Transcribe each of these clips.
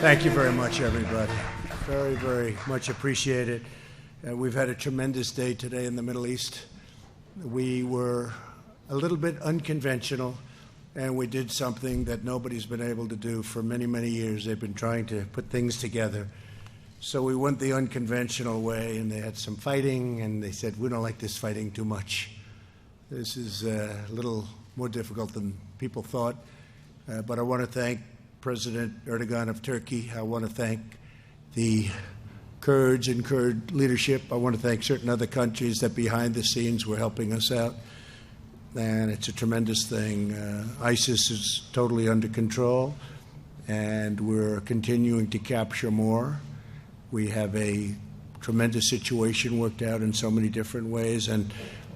Thank you very much, everybody. Very, very much appreciated. We've had a tremendous day today in the Middle East. We were a little bit unconventional, and we did something that nobody's been able to do for many, many years. They've been trying to put things together. So we went the unconventional way, and they had some fighting, and they said, we don't like this fighting too much. This is a little more difficult than people thought. But I want to thank President Erdogan of Turkey. I want to thank the Kurds and Kurd leadership. I want to thank certain other countries that behind the scenes were helping us out. And it's a tremendous thing. ISIS is totally under control, and we're continuing to capture more. We have a tremendous situation worked out in so many different ways, and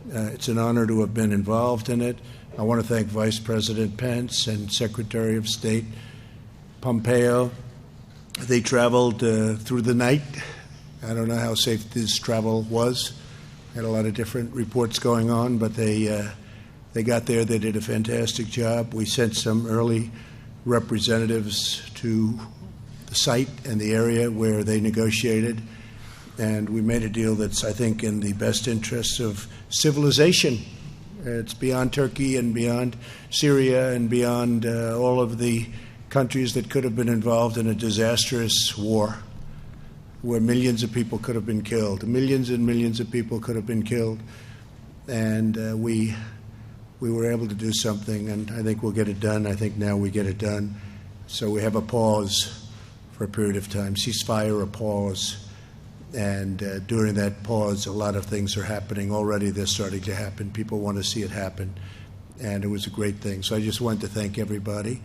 it's an honor to have been involved in it. I want to thank Vice President Pence and Secretary of State Pompeo. They traveled through the night. I don't know how safe this travel was. Had a lot of different reports going on, but they got there. They did a fantastic job. We sent some early representatives to the site and the area where they negotiated, and we made a deal that's, I think, in the best interests of civilization. It's beyond Turkey and beyond Syria and beyond all of the countries that could have been involved in a disastrous war where millions of people could have been killed. Millions and millions of people could have been killed. And we were able to do something, and I think we'll get it done. I think now we get it done. So we have a pause for a period of time, ceasefire, a pause. And during that pause, a lot of things are happening. Already they're starting to happen. People want to see it happen. And it was a great thing. So I just wanted to thank everybody.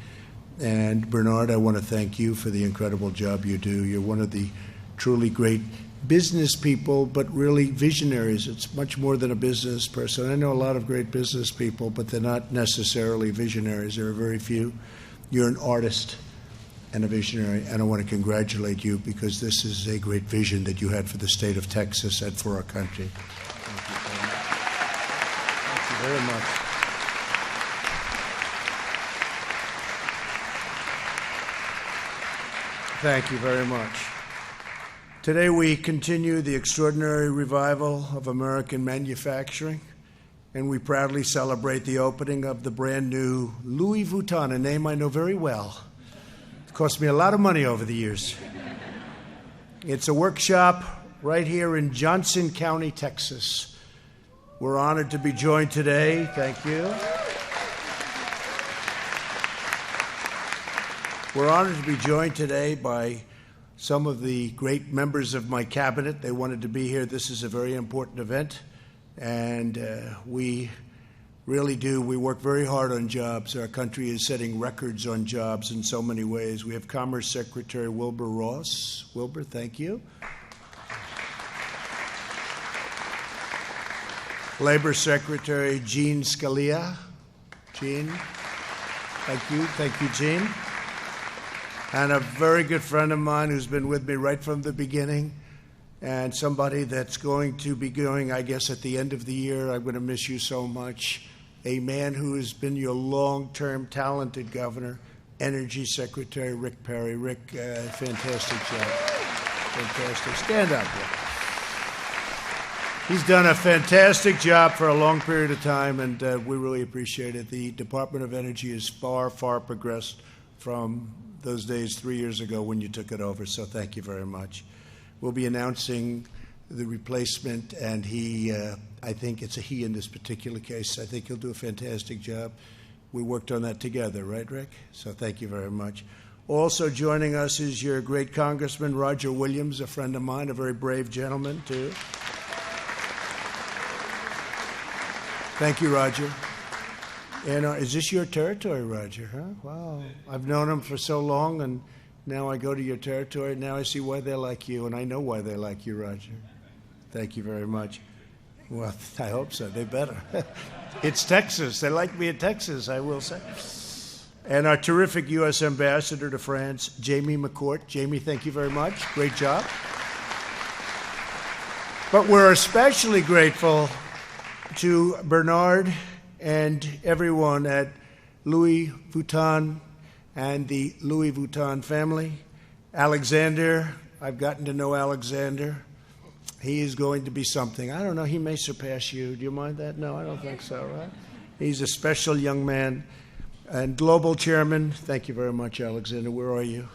And Bernard, I want to thank you for the incredible job you do. You're one of the truly great business people, but really visionaries. It's much more than a business person. I know a lot of great business people, but they're not necessarily visionaries. There are very few. You're an artist and a visionary, and I want to congratulate you because this is a great vision that you had for the state of Texas and for our country. Thank you very much. Thank you very much. Today we continue the extraordinary revival of American manufacturing, and we proudly celebrate the opening of the brand new Louis Vuitton, a name I know very well. Cost me a lot of money over the years. It's a workshop right here in Johnson County, Texas. We're honored to be joined today. Thank you. We're honored to be joined today by some of the great members of my cabinet. They wanted to be here. This is a very important event, and we really do. We work very hard on jobs. Our country is setting records on jobs in so many ways. We have Commerce Secretary Wilbur Ross. Wilbur, thank you. Labor Secretary Jean Scalia. Jean, thank you. Thank you, Jean. And a very good friend of mine who's been with me right from the beginning, and somebody that's going to be going, I guess, at the end of the year. I'm going to miss you so much. A man who has been your long-term talented governor, Energy Secretary Rick Perry. Rick, fantastic job. Fantastic. Stand up, Rick. He's done a fantastic job for a long period of time, and we really appreciate it. The Department of Energy is far, far progressed from those days 3 years ago when you took it over, so thank you very much. We'll be announcing the replacement, and he, I think it's a he in this particular case. I think he'll do a fantastic job. We worked on that together, right, Rick? So thank you very much. Also joining us is your great Congressman, Roger Williams, a friend of mine, a very brave gentleman, too. Thank you, Roger. And is this your territory, Roger? Huh? Wow. I've known him for so long, and now I go to your territory. Now I see why they like you, and I know why they like you, Roger. Thank you very much. Well, I hope so. They better. It's Texas. They like me in Texas, I will say. And our terrific U.S. Ambassador to France, Jamie McCourt. Jamie, thank you very much. Great job. But we're especially grateful to Bernard and everyone at Louis Vuitton and the Louis Vuitton family. Alexander, I've gotten to know Alexander. He is going to be something. I don't know, he may surpass you. Do you mind that? No, I don't think so, right? He's a special young man. And global chairman, thank you very much, Alexander. Where are you?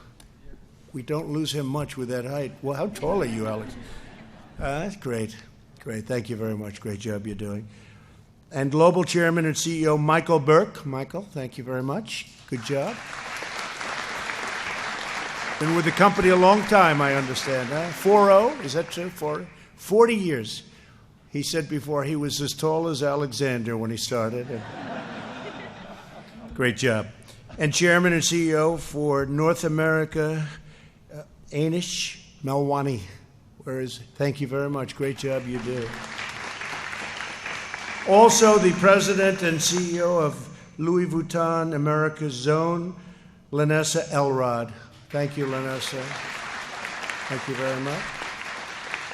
We don't lose him much with that height. Well, how tall are you, Alex? That's great. Great. Thank you very much. Great job you're doing. And global chairman and CEO Michael Burke. Michael, thank you very much. Good job. Been with the company a long time, I understand. 40, is that true? 40 years. He said before he was as tall as Alexander when he started. Great job. And chairman and CEO for North America, Anish Melwani. Thank you very much. Great job you do. Also, the president and CEO of Louis Vuitton America's Zone, Lanessa Elrod. Thank you, Lanessa. Thank you very much.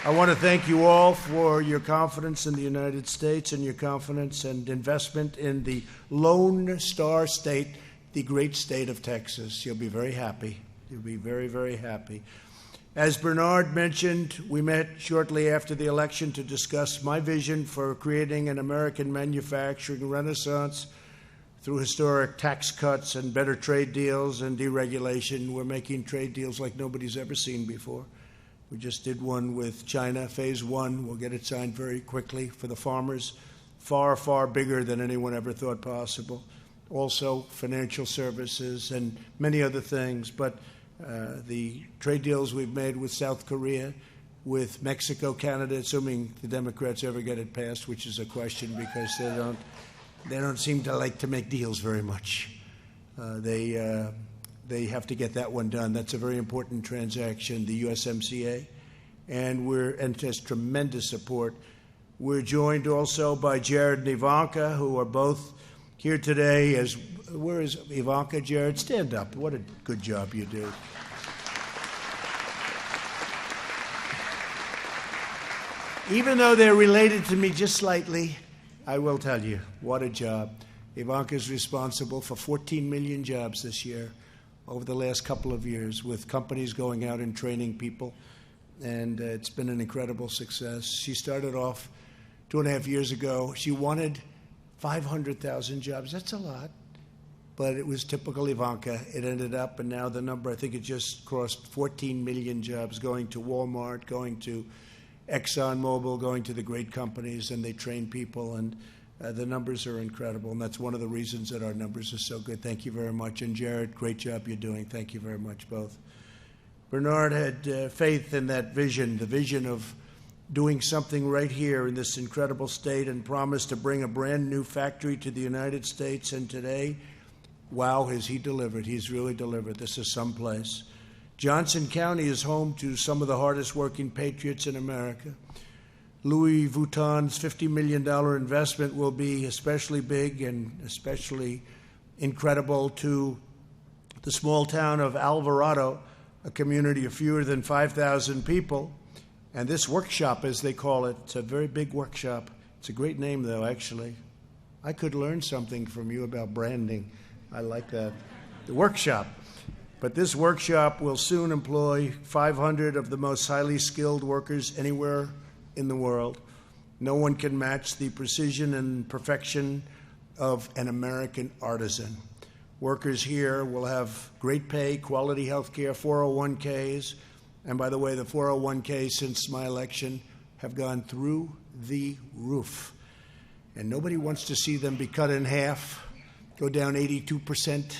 I want to thank you all for your confidence in the United States and your confidence and investment in the Lone Star State, the great state of Texas. You'll be very happy. You'll be very, very happy. As Bernard mentioned, we met shortly after the election to discuss my vision for creating an American manufacturing renaissance through historic tax cuts and better trade deals and deregulation. We're making trade deals like nobody's ever seen before. We just did one with China, phase one. We'll get it signed very quickly for the farmers. Far, far bigger than anyone ever thought possible. Also, financial services and many other things. But the trade deals we've made with South Korea, with Mexico, Canada, assuming the Democrats ever get it passed, which is a question because they don't seem to like to make deals very much. They have to get that one done. That's a very important transaction, the USMCA, and has tremendous support. We're joined also by Jared and Ivanka, who are both here today. Where is Ivanka, Jared? Stand up. What a good job you do. Even though they're related to me just slightly, I will tell you, what a job. Ivanka is responsible for 14 million jobs this year over the last couple of years with companies going out and training people, and it's been an incredible success. She started off 2.5 years ago. She wanted 500,000 jobs. That's a lot, but it was typical Ivanka. It ended up, and now the number, I think it just crossed 14 million jobs going to Walmart, going to ExxonMobil, going to the great companies, and they train people, and the numbers are incredible, and that's one of the reasons that our numbers are so good. Thank you very much. And Jared, great job you're doing. Thank you very much, both. Bernard had faith in that vision, the vision of doing something right here in this incredible state, and promised to bring a brand new factory to the United States. And today, wow, has he delivered. He's really delivered. This is someplace. Johnson County is home to some of the hardest working patriots in America. Louis Vuitton's $50 million investment will be especially big and especially incredible to the small town of Alvarado, a community of fewer than 5,000 people. And this workshop, as they call it, it's a very big workshop. It's a great name, though, actually. I could learn something from you about branding. I like that. The workshop. But this workshop will soon employ 500 of the most highly skilled workers anywhere in the world. No one can match the precision and perfection of an American artisan. Workers here will have great pay, quality health care, 401ks. And by the way, the 401ks since my election have gone through the roof. And nobody wants to see them be cut in half, go down 82%.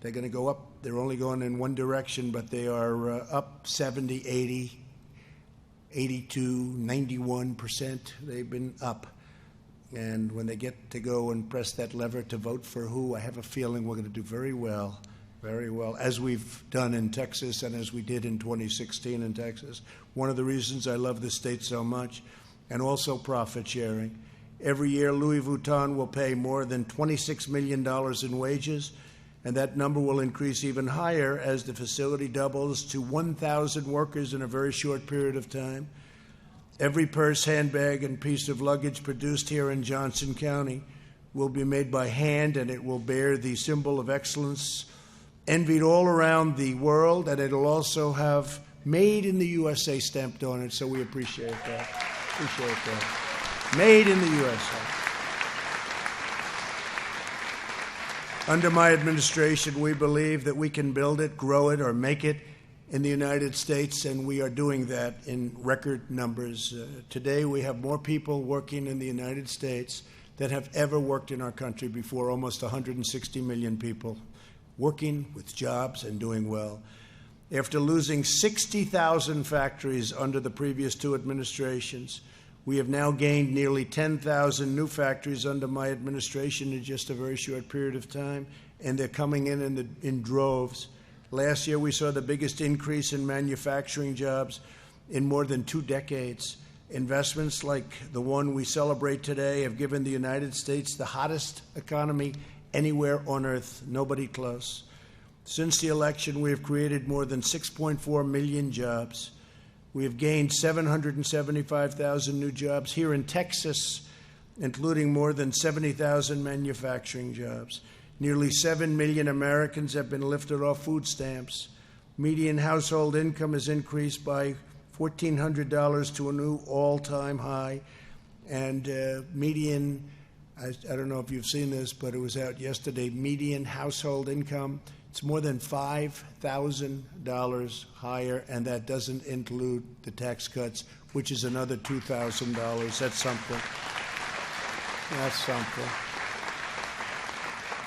They're going to go up. They're only going in one direction, but they are up 70, 80, 82, 91%. They've been up. And when they get to go and press that lever to vote for who, I have a feeling we're going to do very well, as we've done in Texas and as we did in 2016 in Texas. One of the reasons I love the state so much, and also profit sharing. Every year, Louis Vuitton will pay more than $26 million in wages, and that number will increase even higher as the facility doubles to 1,000 workers in a very short period of time. Every purse, handbag, and piece of luggage produced here in Johnson County will be made by hand, and it will bear the symbol of excellence envied all around the world, and it'll also have Made in the USA stamped on it, so we appreciate that. Appreciate that. Made in the USA. Under my administration, we believe that we can build it, grow it, or make it in the United States, and we are doing that in record numbers. Today, we have more people working in the United States than have ever worked in our country before, almost 160 million people working with jobs and doing well. After losing 60,000 factories under the previous two administrations, we have now gained nearly 10,000 new factories under my administration in just a very short period of time, and they're coming in droves. Last year, we saw the biggest increase in manufacturing jobs in more than 2 decades. Investments like the one we celebrate today have given the United States the hottest economy anywhere on earth, nobody close. Since the election, we have created more than 6.4 million jobs. We have gained 775,000 new jobs here in Texas, including more than 70,000 manufacturing jobs. Nearly 7 million Americans have been lifted off food stamps. Median household income has increased by $1,400 to a new all-time high. And I don't know if you've seen this, but it was out yesterday, median household income, it's more than $5,000 higher, and that doesn't include the tax cuts, which is another $2,000. That's something. That's something.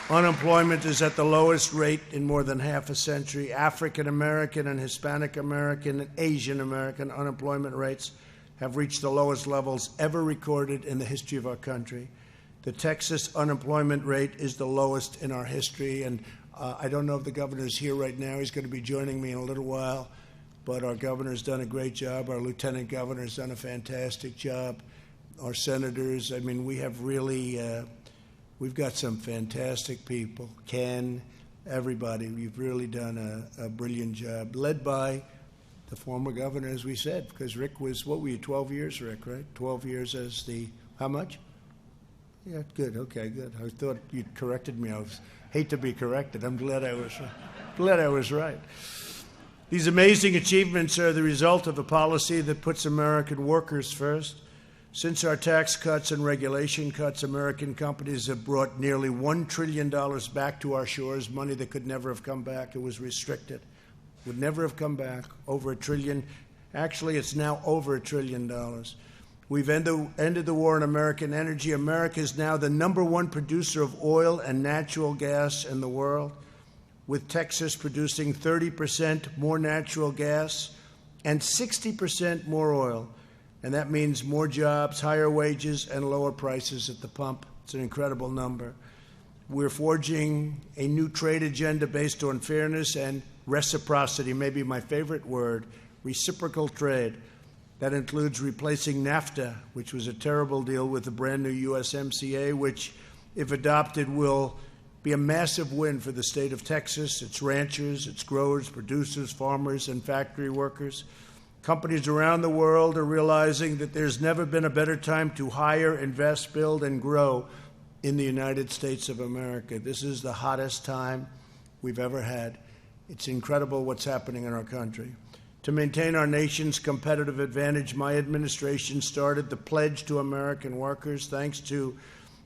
Unemployment is at the lowest rate in more than half a century. African American and Hispanic American and Asian American unemployment rates have reached the lowest levels ever recorded in the history of our country. The Texas unemployment rate is the lowest in our history, and I don't know if the governor's here right now. He's going to be joining me in a little while, but our governor's done a great job. Our lieutenant governor's done a fantastic job. Our senators, I mean, we have really, we've got some fantastic people. Ken, everybody, we've really done a brilliant job, led by the former governor, as we said, because Rick was, what were you, 12 years, Rick, right? 12 years as the, how much? Yeah, good, okay, good. I thought you'd corrected me. I hate to be corrected. I'm glad I was right. These amazing achievements are the result of a policy that puts American workers first. Since our tax cuts and regulation cuts, American companies have brought nearly $1 trillion back to our shores, money that could never have come back. It was restricted. Would never have come back. Over $1 trillion. Actually, it's now over $1 trillion. We've ended the war on American energy. America is now the #1 producer of oil and natural gas in the world, with Texas producing 30% more natural gas and 60% more oil. And that means more jobs, higher wages, and lower prices at the pump. It's an incredible number. We're forging a new trade agenda based on fairness and reciprocity, maybe my favorite word, reciprocal trade. That includes replacing NAFTA, which was a terrible deal, with the brand new USMCA, which, if adopted, will be a massive win for the state of Texas, its ranchers, its growers, producers, farmers, and factory workers. Companies around the world are realizing that there's never been a better time to hire, invest, build, and grow in the United States of America. This is the hottest time we've ever had. It's incredible what's happening in our country. To maintain our nation's competitive advantage, my administration started the Pledge to American Workers. Thanks to,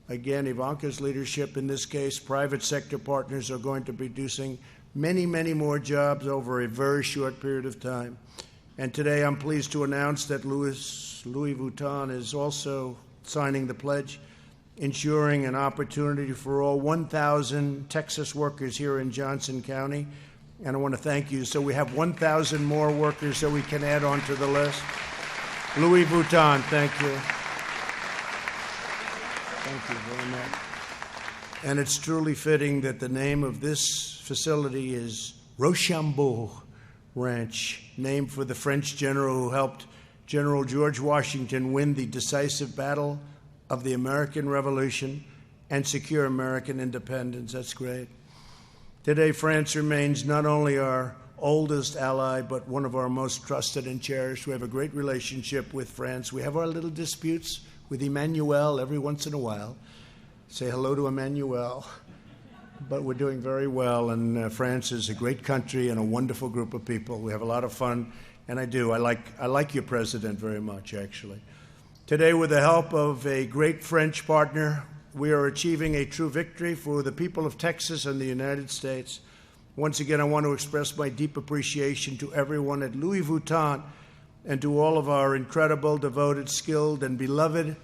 again, Ivanka's leadership, in this case, private sector partners are going to be producing many, many more jobs over a very short period of time. And today I'm pleased to announce that Louis Vuitton is also signing the pledge, ensuring an opportunity for all 1,000 Texas workers here in Johnson County. And I want to thank you. So we have 1,000 more workers that we can add on to the list. Louis Vuitton, thank you. Thank you very much. And it's truly fitting that the name of this facility is Rochambeau Ranch, named for the French general who helped General George Washington win the decisive battle of the American Revolution and secure American independence. That's great. Today, France remains not only our oldest ally, but one of our most trusted and cherished. We have a great relationship with France. We have our little disputes with Emmanuel every once in a while. Say hello to Emmanuel. but we're doing very well, and France is a great country and a wonderful group of people. We have a lot of fun, and I like your president very much, actually. Today, with the help of a great French partner, we are achieving a true victory for the people of Texas and the United States. Once again, I want to express my deep appreciation to everyone at Louis Vuitton and to all of our incredible, devoted, skilled, and beloved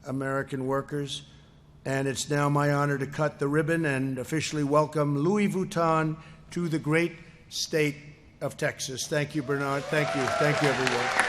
American workers. And it's now my honor to cut the ribbon and officially welcome Louis Vuitton to the great state of Texas. Thank you, Bernard. Thank you. Thank you, everyone.